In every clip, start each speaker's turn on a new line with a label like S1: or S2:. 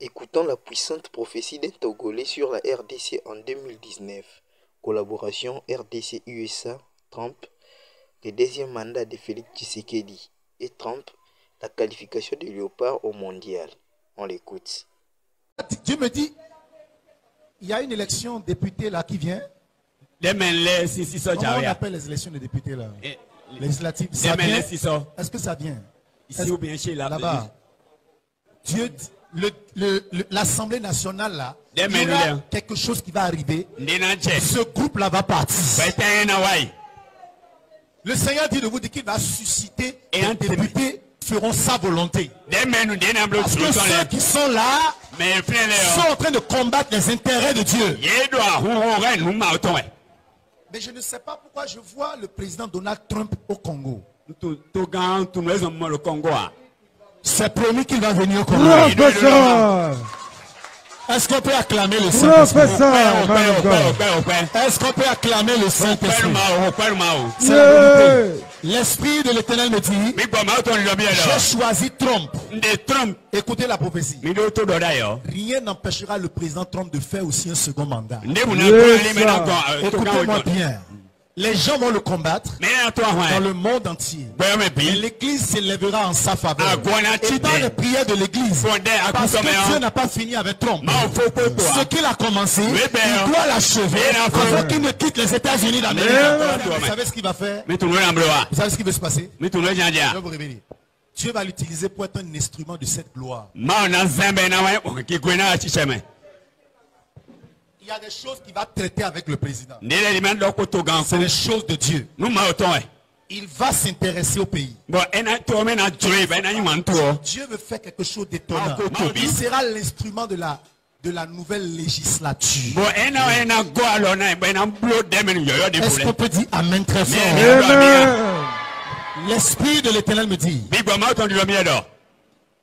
S1: Écoutons la puissante prophétie d'un Togolais sur la RDC en 2019. Collaboration RDC-USA, Trump, le deuxième mandat de Félix Tshisekedi et Trump, la qualification de Léopard au mondial. On l'écoute.
S2: Dieu me dit, il y a une élection député là qui vient. Comment on appelle les élections de députés là? Législatives. Ça vient? Est-ce que ça vient? Ici ou bien chez là-bas. Dieu, l'Assemblée nationale là, il y aura quelque chose qui va arriver. Ce groupe là va partir. Le Seigneur dit de vous dire qu'il va susciter des députés qui feront sa volonté. Parce que ceux qui sont là sont en train de combattre les intérêts de Dieu. Mais je ne sais pas pourquoi je vois le président Donald Trump au Congo. C'est promis qu'il va venir au Congo. Est-ce qu'on peut acclamer le Saint-Esprit? Est-ce qu'on peut acclamer le Saint-Esprit? L'Esprit de l'Éternel me dit, j'ai choisi Trump. Écoutez la prophétie. Rien n'empêchera le président Trump de faire aussi un second mandat. Écoutez-moi bien. Les gens vont le combattre dans le monde entier. Et l'église s'élèvera en sa faveur. Et par les prières de l'église, parce que Dieu n'a pas fini avec Trump. Ce qu'il a commencé, il doit l'achever avant qu'il ne quitte les États-Unis d'Amérique. Vous savez ce qu'il va faire? Vous savez ce qui va se passer? Je vais vous révéler. Dieu va l'utiliser pour être un instrument de cette gloire. Il y a des choses qu'il va traiter avec le président. C'est les choses de Dieu. Il va s'intéresser au pays. Dieu veut faire quelque chose d'étonnant. Il sera l'instrument de la nouvelle législature. Est-ce qu'on peut dire Amen très fort? L'Esprit de l'Éternel me dit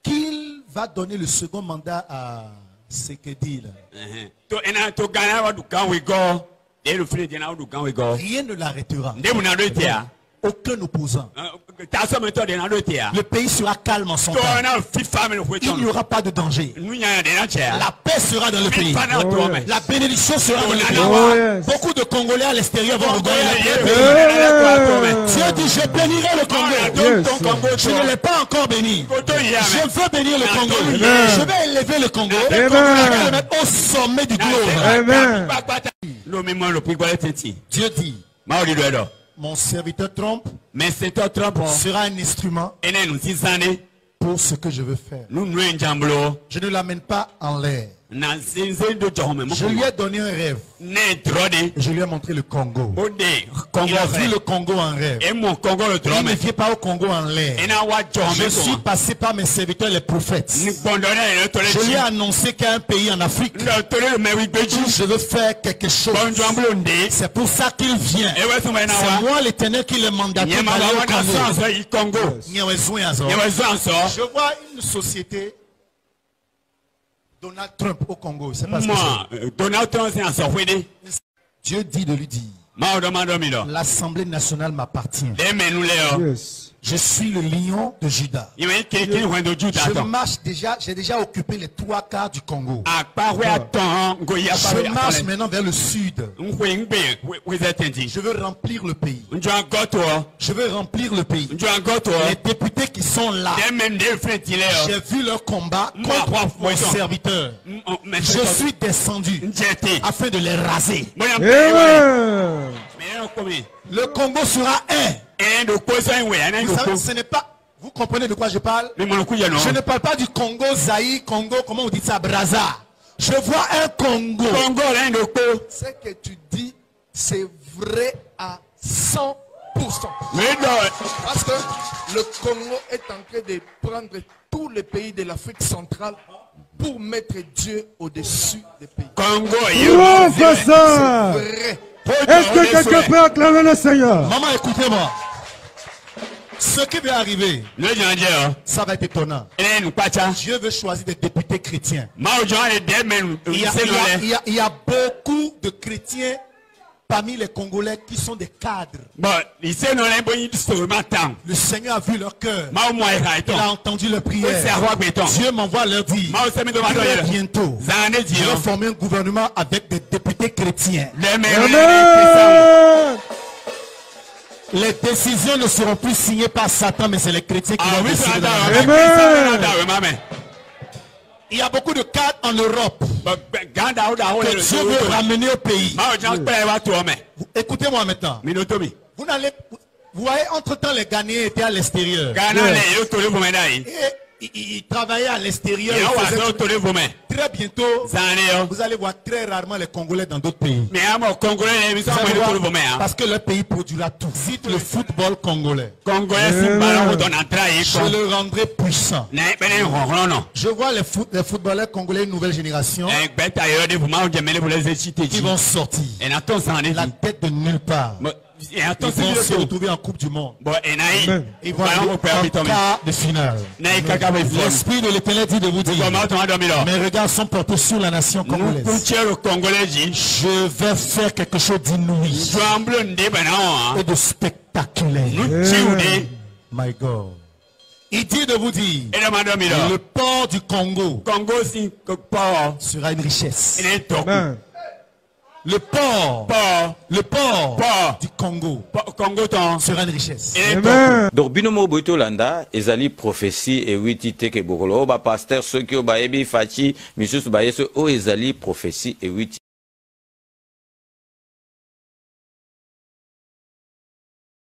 S2: qu'il va donner le second mandat à Tshisekedi. Rien ne l'arrêtera. Aucun opposant. Le pays sera calme en son temps. Il n'y aura pas de danger. La paix sera dans le pays. La bénédiction sera dans le pays. Beaucoup de Congolais à l'extérieur vont regarder le pays. Dieu dit, je bénirai le Congo. Je ne l'ai pas encore béni. Je veux bénir le Congo. Je vais élever le Congo. Je vais le mettre au sommet du globe. Dieu dit, mon serviteur Trump sera un instrument pour ce que je veux faire. Je ne l'amène pas en l'air. Je lui ai donné un rêve. Je lui ai montré le Congo. Il a vu le Congo en rêve. Il ne vient pas au Congo en l'air. Je suis passé par mes serviteurs les prophètes. Je lui ai annoncé qu'il y a un pays en Afrique. Je veux faire quelque chose. C'est pour ça qu'il vient. C'est moi l'Éternel qui le mandaté pour aller au Congo. Je vois une société Donald Trump au Congo, c'est pas ce que c'est. Dieu dit de lui dire, l'Assemblée nationale m'appartient. Yes. Je suis le lion de Juda. Je marche déjà, j'ai déjà occupé les 3/4 du Congo. Je marche maintenant vers le sud. Je veux remplir le pays. Je veux remplir le pays. Les députés qui sont là, j'ai vu leur combat contre mon serviteur. Je suis descendu afin de les raser. Le Congo sera un. Vous savez, ce n'est pas... Vous comprenez de quoi je parle? Je ne parle pas du Congo, Zaïre, Congo, comment on dit ça, Brazza. Je vois un Congo. Ce que tu dis, c'est vrai à 100%. Parce que le Congo est en train de prendre tous les pays de l'Afrique centrale pour mettre Dieu au-dessus des pays. C'est vrai.
S3: Est-ce que quelqu'un peut acclamer le Seigneur?
S2: Maman, écoutez-moi. Ce qui va arriver, ça va être étonnant. Dieu veut choisir des députés chrétiens. Il y a beaucoup de chrétiens parmi les Congolais qui sont des cadres. Le Seigneur a vu leur cœur. Il a entendu leur prière. Dieu m'envoie leur dire, très bientôt, je vais former un gouvernement avec des députés chrétiens. Les décisions ne seront plus signées par Satan, mais c'est les chrétiens qui vont décider. Il y a beaucoup de cadres en Europe que Dieu veut ramener au pays. Écoutez-moi maintenant. Vous voyez, entre-temps, les Ghanéens étaient à l'extérieur. Ils travaillaient à l'extérieur. Très bientôt, vous allez voir très rarement les Congolais dans d'autres pays. Parce que le pays produira tout. Cite le football congolais. Je le rendrai puissant. Je vois les footballeurs congolais, une nouvelle génération, qui vont sortir la tête de nulle part. Ils vont se retrouver en Coupe du Monde. Ils vont aller en quart de finale. L'Esprit de l'Éternel dit de vous dire, mes regards sont portés sur la nation congolaise. Je vais faire quelque chose d'inouï et de spectaculaire. My God. Il dit de vous dire, le port du Congo sera une richesse. Le port du Congo sera une richesse.
S4: Donc binomo boito landa ezali prophétie et witi teke bokolo ba pasteur ceux qui obaebi fachi misusu ba yeso o ezali prophétie et witi